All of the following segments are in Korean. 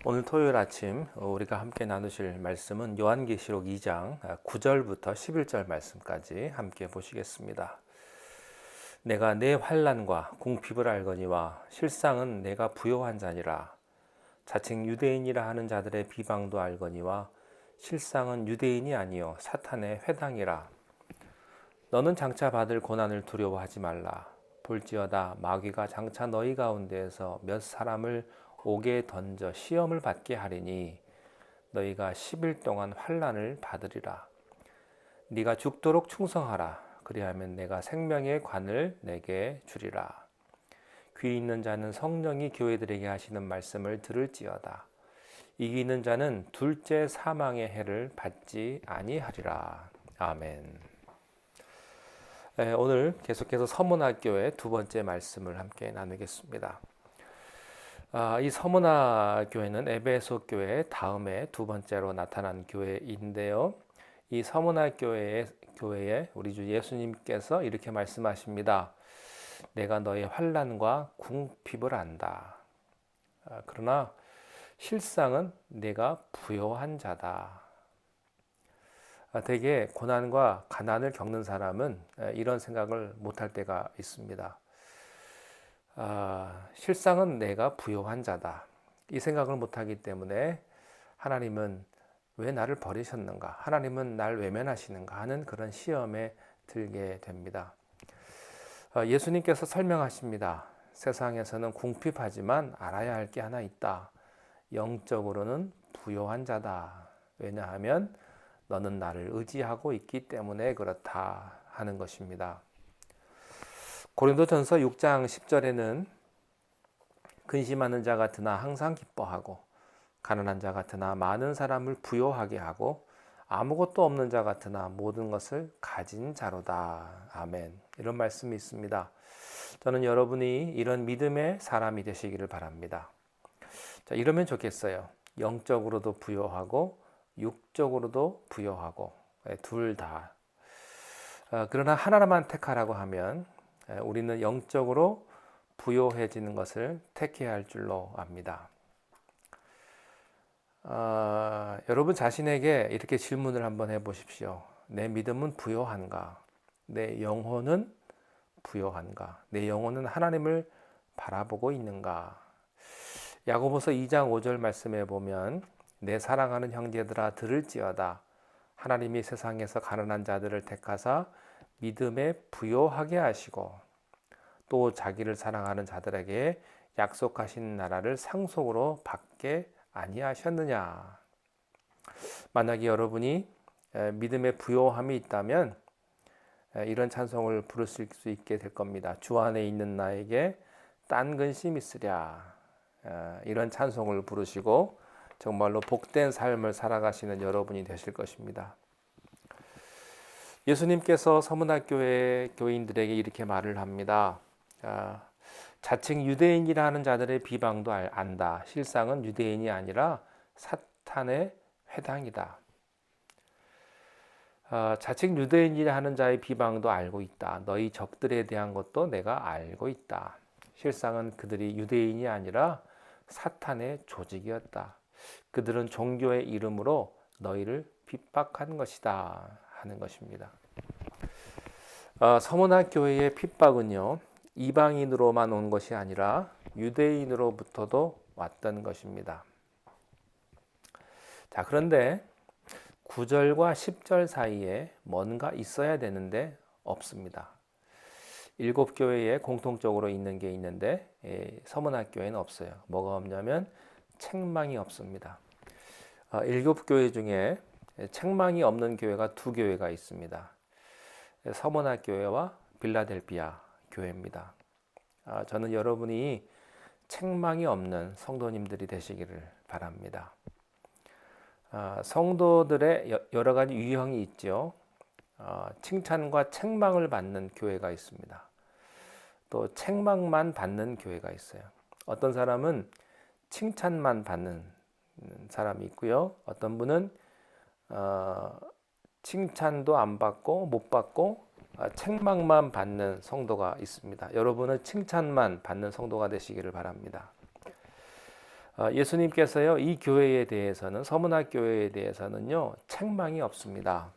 오늘 토요일 아침 우리가 함께 나누실 말씀은 요한계시록 2장 9절부터 11절 말씀까지 함께 보시겠습니다. 내가 내 환난과 궁핍을 알거니와 실상은 내가 부요한 자니라. 자칭 유대인이라 하는 자들의 비방도 알거니와 실상은 유대인이 아니요 사탄의 회당이라. 너는 장차 받을 고난을 두려워하지 말라. 볼지어다 마귀가 장차 너희 가운데에서 몇 사람을 옥에 던져 시험을 받게 하리니 너희가 10일 동안 환난을 받으리라. 네가 죽도록 충성하라. 그리하면 내가 생명의 관을 내게 주리라. 귀 있는 자는 성령이 교회들에게 하시는 말씀을 들을지어다. 이기는 자는 둘째 사망의 해를 받지 아니하리라. 아멘. 오늘 계속해서 서문학교의 두 번째 말씀을 함께 나누겠습니다. 이 서문화 교회는 에베소 교회 다음에 두 번째로 나타난 교회인데요. 이 서문화 교회에 우리 주 예수님께서 이렇게 말씀하십니다. 내가 너의 환난과 궁핍을 안다. 그러나 실상은 내가 부요한 자다. 대개 고난과 가난을 겪는 사람은 이런 생각을 못할 때가 있습니다. 실상은 내가 부요한 자다. 이 생각을 못하기 때문에 하나님은 왜 나를 버리셨는가? 하나님은 날 외면하시는가? 하는 그런 시험에 들게 됩니다. 예수님께서 설명하십니다. 세상에서는 궁핍하지만 알아야 할 게 하나 있다. 영적으로는 부요한 자다. 왜냐하면 너는 나를 의지하고 있기 때문에 그렇다 하는 것입니다. 고린도전서 6장 10절에는 근심하는 자 같으나 항상 기뻐하고 가난한 자 같으나 많은 사람을 부요하게 하고 아무것도 없는 자 같으나 모든 것을 가진 자로다. 아멘. 이런 말씀이 있습니다. 저는 여러분이 이런 믿음의 사람이 되시기를 바랍니다. 자, 이러면 좋겠어요. 영적으로도 부요하고 육적으로도 부요하고 둘 다. 그러나 하나만 택하라고 하면 우리는 영적으로 부요해지는 것을 택해야 할 줄로 압니다. 여러분 자신에게 이렇게 질문을 한번 해보십시오. 내 믿음은 부요한가? 내 영혼은 부요한가? 내 영혼은 하나님을 바라보고 있는가? 야고보서 2장 5절 말씀에 보면 내 사랑하는 형제들아 들을지어다. 하나님이 세상에서 가난한 자들을 택하사 믿음에 부요하게 하시고 또 자기를 사랑하는 자들에게 약속하신 나라를 상속으로 받게 아니하셨느냐. 만약에 여러분이 믿음의 부요함이 있다면 이런 찬송을 부르실 수 있게 될 겁니다. 주 안에 있는 나에게 딴 근심 있으랴. 이런 찬송을 부르시고 정말로 복된 삶을 살아가시는 여러분이 되실 것입니다. 예수님께서 서문학교의 교인들에게 이렇게 말을 합니다. 자칭 유대인이라 하는 자들의 비방도 안다. 실상은 유대인이 아니라 사탄의 회당이다. 자칭 유대인이라 하는 자의 비방도 알고 있다. 너희 적들에 대한 것도 내가 알고 있다. 실상은 그들이 유대인이 아니라 사탄의 조직이었다. 그들은 종교의 이름으로 너희를 핍박한 것이다 하는 것입니다. 서문학 교회의 핍박은요, 이방인으로만 온 것이 아니라 유대인으로부터도 왔던 것입니다. 자, 그런데 9절과 10절 사이에 뭔가 있어야 되는데 없습니다. 7교회에 공통적으로 있는 게 있는데 서문학 교회는 없어요. 뭐가 없냐면 책망이 없습니다. 7교회 중에 책망이 없는 교회가 두 교회가 있습니다. 서문학 교회와 빌라델피아 교회입니다. 저는 여러분이 책망이 없는 성도님들이 되시기를 바랍니다. 성도들의 여러 가지 유형이 있죠. 칭찬과 책망을 받는 교회가 있습니다. 또 책망만 받는 교회가 있어요. 어떤 사람은 칭찬만 받는 사람이 있고요. 어떤 분은 칭찬도 안 받고 못 받고 책망만 받는 성도가 있습니다. 여러분은 칭찬만 받는 성도가 되시기를 바랍니다. 예수님께서요, 이 교회에 대해서는, 서문학 교회에 대해서는요, 책망이 없습니다.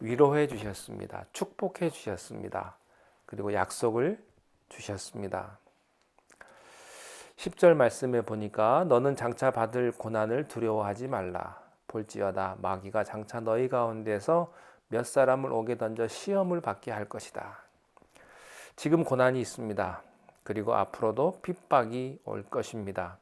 위로해 주셨습니다. 축복해 주셨습니다. 그리고 약속을 주셨습니다. 10절 말씀에 보니까 너는 장차 받을 고난을 두려워하지 말라. 볼지어다 마귀가 장차 너희 가운데서 몇 사람을 옥에 던져 시험을 받게 할 것이다. 지금 고난이 있습니다. 그리고 앞으로도 핍박이 올 것입니다.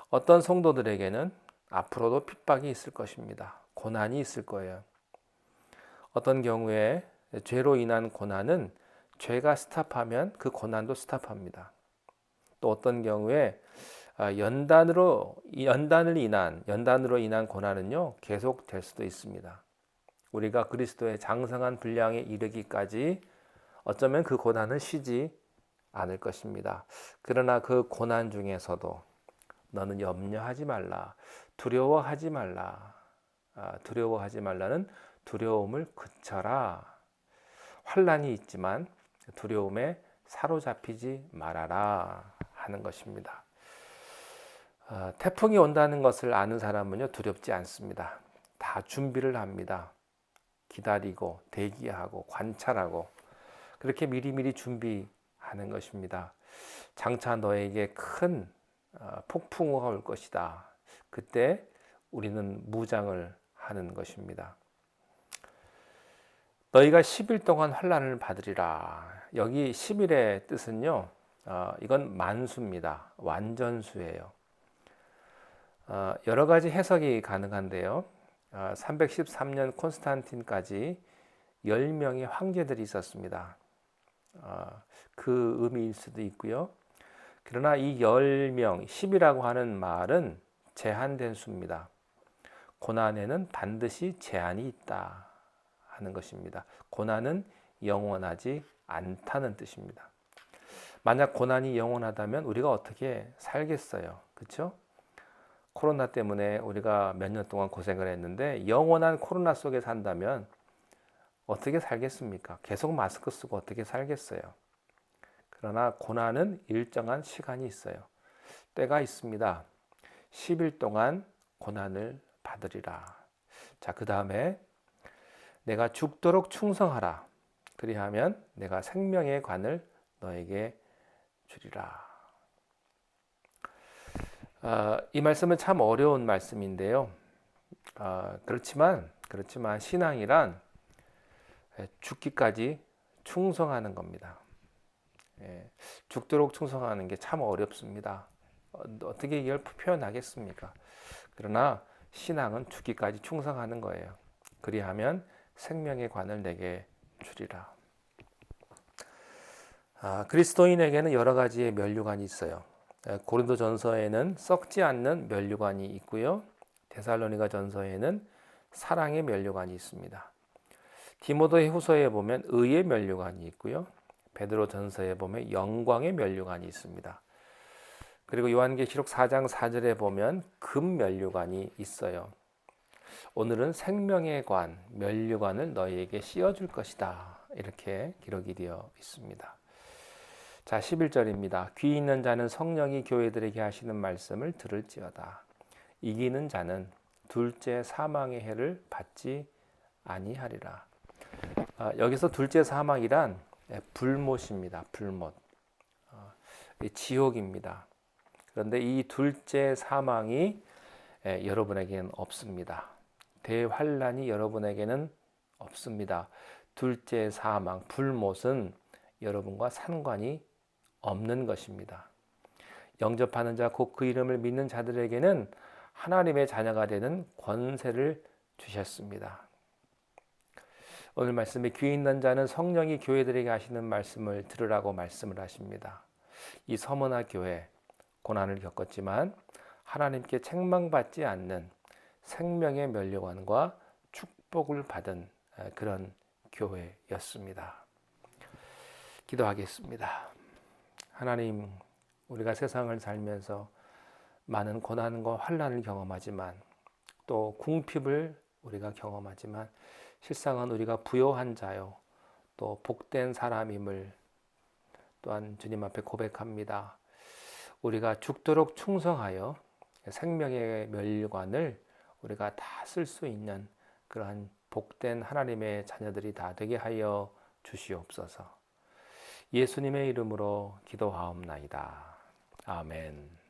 어떤 성도들에게는 앞으로도 핍박이 있을 것입니다. 고난이 있을 거예요. 어떤 경우에 죄로 인한 고난은 죄가 스탑하면 그 고난도 스탑합니다. 또 어떤 경우에 연단으로 인한 고난은요, 계속될 수도 있습니다. 우리가 그리스도의 장성한 분량에 이르기까지 어쩌면 그 고난은 쉬지 않을 것입니다. 그러나 그 고난 중에서도 너는 염려하지 말라, 두려워하지 말라. 두려워하지 말라는 두려움을 그쳐라. 환난이 있지만 두려움에 사로잡히지 말아라 하는 것입니다. 태풍이 온다는 것을 아는 사람은요, 두렵지 않습니다. 다 준비를 합니다. 기다리고 대기하고 관찰하고 그렇게 미리미리 준비하는 것입니다. 장차 너에게 큰 폭풍우가 올 것이다. 그때 우리는 무장을 하는 것입니다. 너희가 10일 동안 환난을 받으리라. 여기 10일의 뜻은요, 이건 만수입니다. 완전수예요. 여러 가지 해석이 가능한데요. 313년 콘스탄틴까지 10명의 황제들이 있었습니다. 그 의미일 수도 있고요. 그러나 이 10명, 10이라고 하는 말은 제한된 수입니다. 고난에는 반드시 제한이 있다 하는 것입니다. 고난은 영원하지 않다는 뜻입니다. 만약 고난이 영원하다면 우리가 어떻게 살겠어요? 그렇죠? 코로나 때문에 우리가 몇 년 동안 고생을 했는데 영원한 코로나 속에 산다면 어떻게 살겠습니까? 계속 마스크 쓰고 어떻게 살겠어요? 그러나 고난은 일정한 시간이 있어요. 때가 있습니다. 10일 동안 고난을 받으리라. 자, 그 다음에 내가 죽도록 충성하라. 그리하면 내가 생명의 관을 너에게 주리라. 이 말씀은 참 어려운 말씀인데요. 그렇지만 신앙이란 죽기까지 충성하는 겁니다. 죽도록 충성하는 게 참 어렵습니다. 어떻게 이걸 표현하겠습니까? 그러나 신앙은 죽기까지 충성하는 거예요. 그리하면 생명의 관을 내게 주리라. 그리스도인에게는 여러 가지의 면류관이 있어요. 고린도전서에는 썩지 않는 면류관이 있고요. 데살로니가 전서에는 사랑의 면류관이 있습니다. 디모데 후서에 보면 의의 면류관이 있고요. 베드로 전서에 보면 영광의 면류관이 있습니다. 그리고 요한계시록 4장 4절에 보면 금 면류관이 있어요. 오늘은 생명의 관, 면류관을 너희에게 씌워줄 것이다. 이렇게 기록이 되어 있습니다. 자, 11절입니다. 귀 있는 자는 성령이 교회들에게 하시는 말씀을 들을지어다. 이기는 자는 둘째 사망의 해를 받지 아니하리라. 여기서 둘째 사망이란 불못입니다. 불못. 지옥입니다. 그런데 이 둘째 사망이 여러분에게는 없습니다. 대환란이 여러분에게는 없습니다. 둘째 사망, 불못은 여러분과 상관이 없는 것입니다. 영접하는 자, 곧 그 이름을 믿는 자들에게는 하나님의 자녀가 되는 권세를 주셨습니다. 오늘 말씀에 귀 있는 자는 성령이 교회들에게 하시는 말씀을 들으라고 말씀을 하십니다. 이 서문화 교회 고난을 겪었지만 하나님께 책망받지 않는 생명의 면류관과 축복을 받은 그런 교회였습니다. 기도하겠습니다. 하나님, 우리가 세상을 살면서 많은 고난과 환난을 경험하지만 또 궁핍을 우리가 경험하지만 실상은 우리가 부요한 자요 또 복된 사람임을 또한 주님 앞에 고백합니다. 우리가 죽도록 충성하여 생명의 멸관을 우리가 다 쓸 수 있는 그러한 복된 하나님의 자녀들이 다 되게 하여 주시옵소서. 예수님의 이름으로 기도하옵나이다. 아멘.